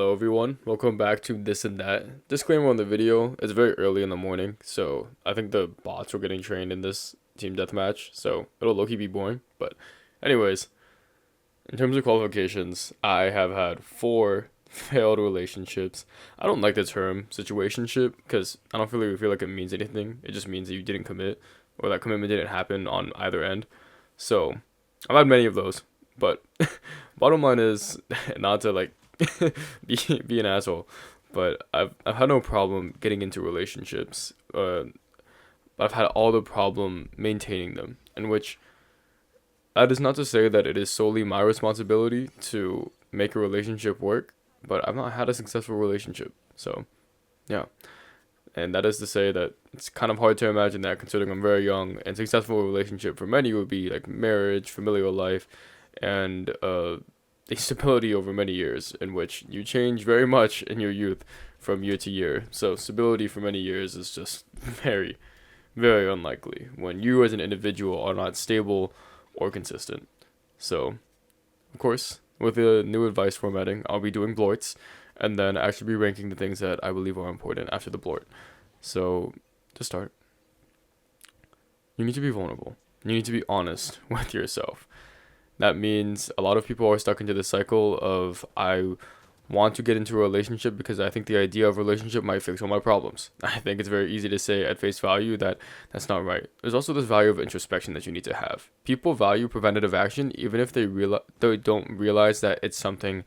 Hello everyone, welcome back to This and That. Disclaimer on the video, it's very early in the morning, so I think the bots were getting trained in this team deathmatch, so it'll low-key be boring. But anyways, in terms of qualifications, I have had 4 failed relationships. I don't like the term situationship because I don't really feel like it means anything. It just means that you didn't commit or that commitment didn't happen on either end. So I've had many of those, but bottom line is not to like be an asshole, but I've had no problem getting into relationships. But I've had all the problem maintaining them, in which that is not to say that it is solely my responsibility to make a relationship work, but I've not had a successful relationship. So, yeah. And that is to say that it's kind of hard to imagine that considering I'm very young, and successful relationship for many would be like marriage, familial life, and a stability over many years in which you change very much in your youth from year to year. So stability for many years is just very, very unlikely when you as an individual are not stable or consistent. So, of course, with the new advice formatting, I'll be doing blorts and then actually be ranking the things that I believe are important after the blort. So, to start, you need to be vulnerable. You need to be honest with yourself. That means a lot of people are stuck into the cycle of I want to get into a relationship because I think the idea of a relationship might fix all my problems. I think it's very easy to say at face value that that's not right. There's also this value of introspection that you need to have. People value preventative action even if they don't realize that it's something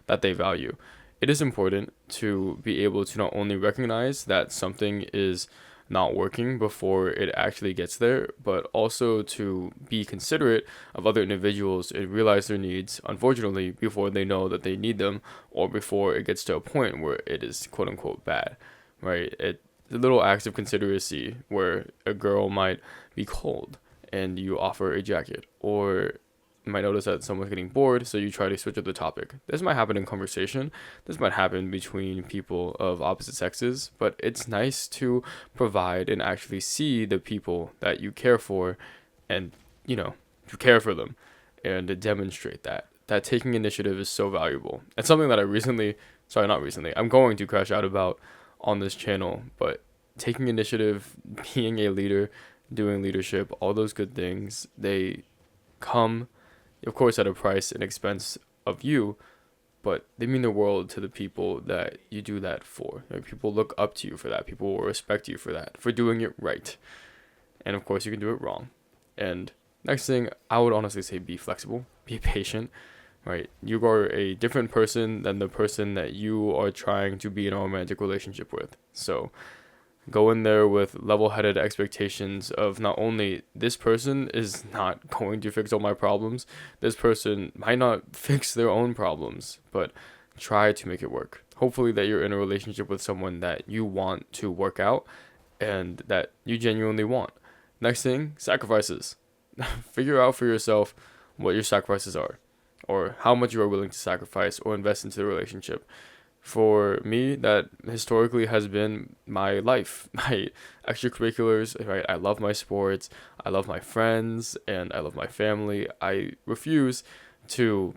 that they value. It is important to be able to not only recognize that something is not working before it actually gets there, but also to be considerate of other individuals and realize their needs, unfortunately, before they know that they need them or before it gets to a point where it is quote unquote bad, right? The little acts of consideracy where a girl might be cold and you offer a jacket, or you might notice that someone's getting bored, so you try to switch up the topic. This might happen in conversation. This might happen between people of opposite sexes, but it's nice to provide and actually see the people that you care for and, to care for them and to demonstrate that. That taking initiative is so valuable. It's something that not recently, I'm going to crash out about on this channel, but taking initiative, being a leader, doing leadership, all those good things, they come of course at a price and expense of you, but they mean the world to the people that you do that for. Like, people look up to you for that. People will respect you for that, for doing it right. And of course you can do it wrong. And next thing, I would honestly say be flexible, be patient, right? You are a different person than the person that you are trying to be in a romantic relationship with. So go in there with level-headed expectations of not only this person is not going to fix all my problems, this person might not fix their own problems, but try to make it work. Hopefully that you're in a relationship with someone that you want to work out and that you genuinely want. Next thing, sacrifices. Figure out for yourself what your sacrifices are or how much you are willing to sacrifice or invest into the relationship. For me, that historically has been my life, my extracurriculars, right? I love my sports, I love my friends, and I love my family. I refuse to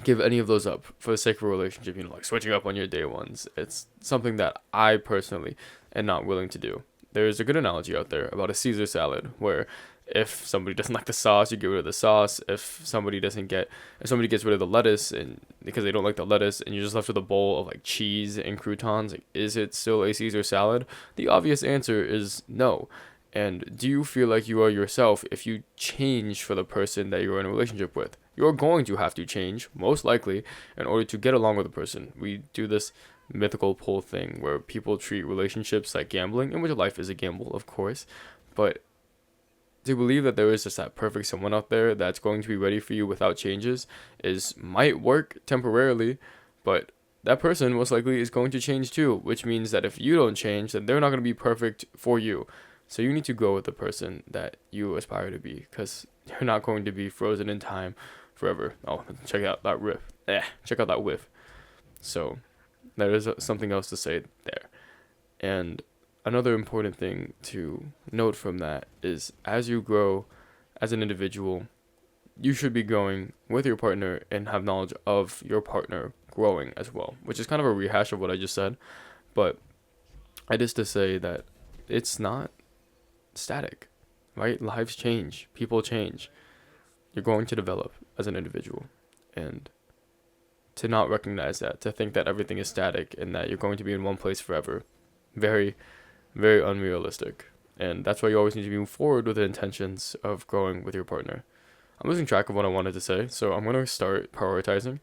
give any of those up for the sake of a relationship, like switching up on your day ones. It's something that I personally am not willing to do. There's a good analogy out there about a Caesar salad where if somebody doesn't like the sauce, you get rid of the sauce. If somebody gets rid of the lettuce and because they don't like the lettuce and you're just left with a bowl of like cheese and croutons, like, is it still a Caesar salad? The obvious answer is no. And do you feel like you are yourself if you change for the person that you're in a relationship with? You're going to have to change, most likely, in order to get along with a person. We do this mythical pull thing where people treat relationships like gambling, in which life is a gamble, of course, but to believe that there is just that perfect someone out there that's going to be ready for you without changes might work temporarily, but that person most likely is going to change too, which means that if you don't change, then they're not going to be perfect for you. So you need to go with the person that you aspire to be, because you're not going to be frozen in time forever. Oh, check out that riff. Check out that whiff. So there is something else to say there. And another important thing to note from that is as you grow as an individual, you should be growing with your partner and have knowledge of your partner growing as well, which is kind of a rehash of what I just said. But it is to say that it's not static, right? Lives change, people change. You're going to develop as an individual. And to not recognize that, to think that everything is static and that you're going to be in one place forever, very, very unrealistic. And that's why you always need to move forward with the intentions of growing with your partner. I'm losing track of what I wanted to say, so I'm going to start prioritizing.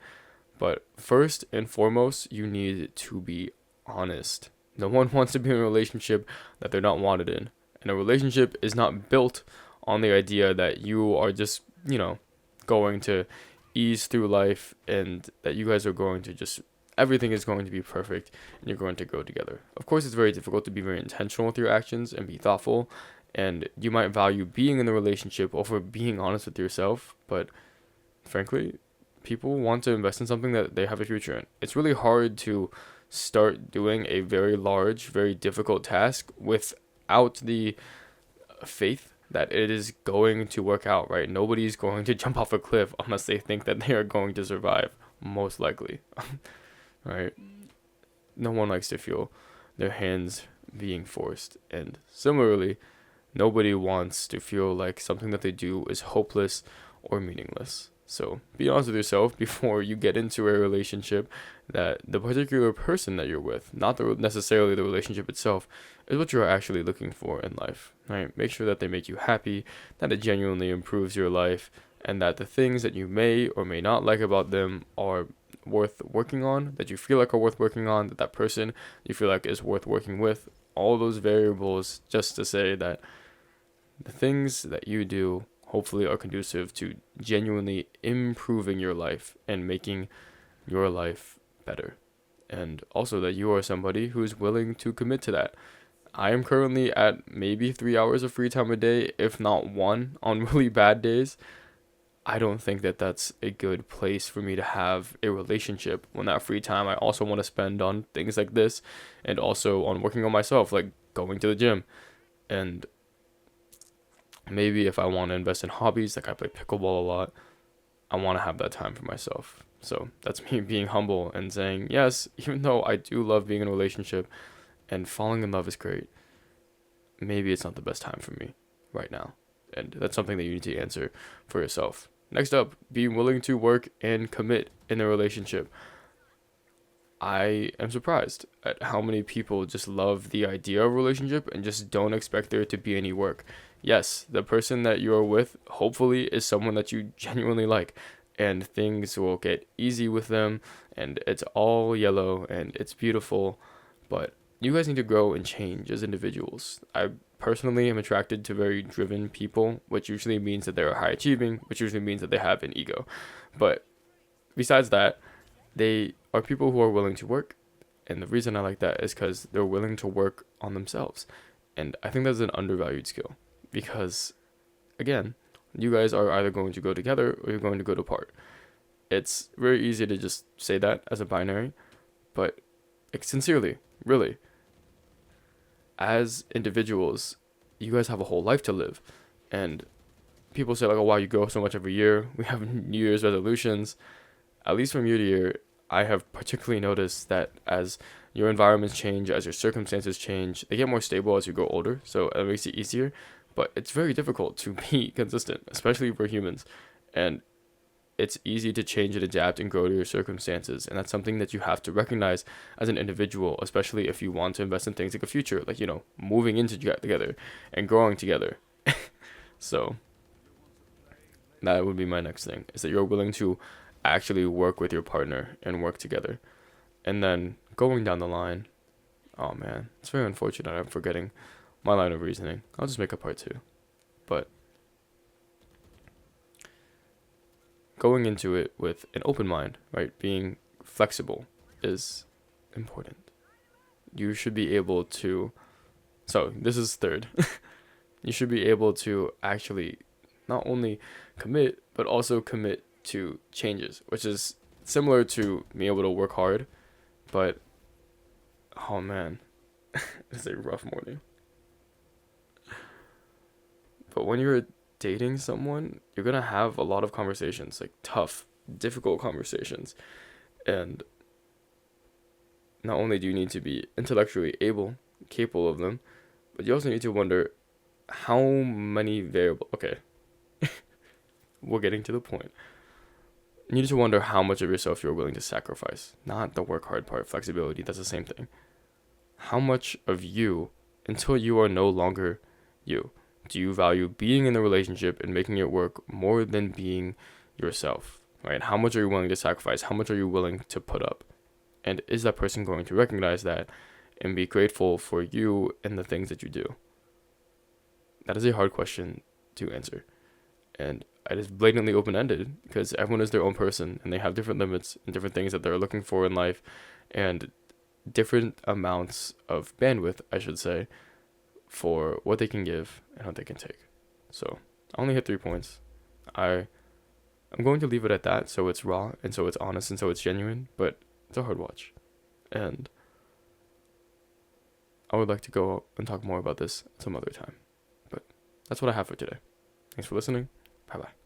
But first and foremost, you need to be honest. No one wants to be in a relationship that they're not wanted in. And a relationship is not built on the idea that you are just, going to ease through life and that you guys are going to just, everything is going to be perfect and you're going to go together. Of course, it's very difficult to be very intentional with your actions and be thoughtful. And you might value being in the relationship over being honest with yourself. But frankly, people want to invest in something that they have a future in. It's really hard to start doing a very large, very difficult task without the faith that it is going to work out, right? Nobody's going to jump off a cliff unless they think that they are going to survive, most likely, right? No one likes to feel their hands being forced. And similarly, nobody wants to feel like something that they do is hopeless or meaningless. So be honest with yourself before you get into a relationship that the particular person that you're with, not necessarily the relationship itself, is what you're actually looking for in life, right? Make sure that they make you happy, that it genuinely improves your life, and that the things that you may or may not like about them are worth working on, that you feel like are worth working on, that person you feel like is worth working with. All those variables just to say that the things that you do hopefully are conducive to genuinely improving your life and making your life better. And also that you are somebody who is willing to commit to that. I am currently at maybe 3 hours of free time a day, if not one, on really bad days. I don't think that that's a good place for me to have a relationship when that free time I also want to spend on things like this and also on working on myself, like going to the gym. And maybe if I want to invest in hobbies, like I play pickleball a lot, I want to have that time for myself. So that's me being humble and saying, yes, even though I do love being in a relationship and falling in love is great, maybe it's not the best time for me right now. And that's something that you need to answer for yourself. Next up, being willing to work and commit in a relationship. I am surprised at how many people just love the idea of a relationship and just don't expect there to be any work. Yes, the person that you are with hopefully is someone that you genuinely like, and things will get easy with them, and it's all yellow and it's beautiful, but you guys need to grow and change as individuals. I personally am attracted to very driven people, which usually means that they're high achieving, which usually means that they have an ego. But besides that, they are people who are willing to work. And the reason I like that is because they're willing to work on themselves. And I think that's an undervalued skill because, again, you guys are either going to go together or you're going to go apart. It's very easy to just say that as a binary, but sincerely, really, as individuals, you guys have a whole life to live. And people say like, oh wow, you grow so much every year. We have New Year's resolutions. At least from year to year, I have particularly noticed that as your environments change, as your circumstances change, they get more stable as you grow older. So it makes it easier. But it's very difficult to be consistent, especially for humans. And it's easy to change and adapt and grow to your circumstances. And that's something that you have to recognize as an individual, especially if you want to invest in things like a future, like, moving into together and growing together. So that would be my next thing, is that you're willing to actually work with your partner and work together. And then going down the line, oh man, it's very unfortunate I'm forgetting my line of reasoning. I'll just make a part 2. But going into it with an open mind, right? Being flexible is important. You should be able to, so this is third. You should be able to actually not only commit, but also commit to changes, which is similar to being able to work hard. But, oh man, it's a rough morning. But when you're dating someone, you're going to have a lot of conversations, like tough, difficult conversations. And not only do you need to be intellectually capable of them, but you also need to wonder how many variables. Okay, we're getting to the point. You need to wonder how much of yourself you're willing to sacrifice. Not the work hard part, flexibility, that's the same thing. How much of you, until you are no longer you, do you value being in the relationship and making it work more than being yourself? Right? How much are you willing to sacrifice? How much are you willing to put up? And is that person going to recognize that and be grateful for you and the things that you do? That is a hard question to answer. And it is blatantly open-ended because everyone is their own person and they have different limits and different things that they're looking for in life and different amounts of bandwidth, I should say, for what they can give and what they can take. So I only hit 3 points. I'm going to leave it at that, so it's raw and so it's honest and so it's genuine, but it's a hard watch. And I would like to go and talk more about this some other time. But that's what I have for today. Thanks for listening. Bye-bye.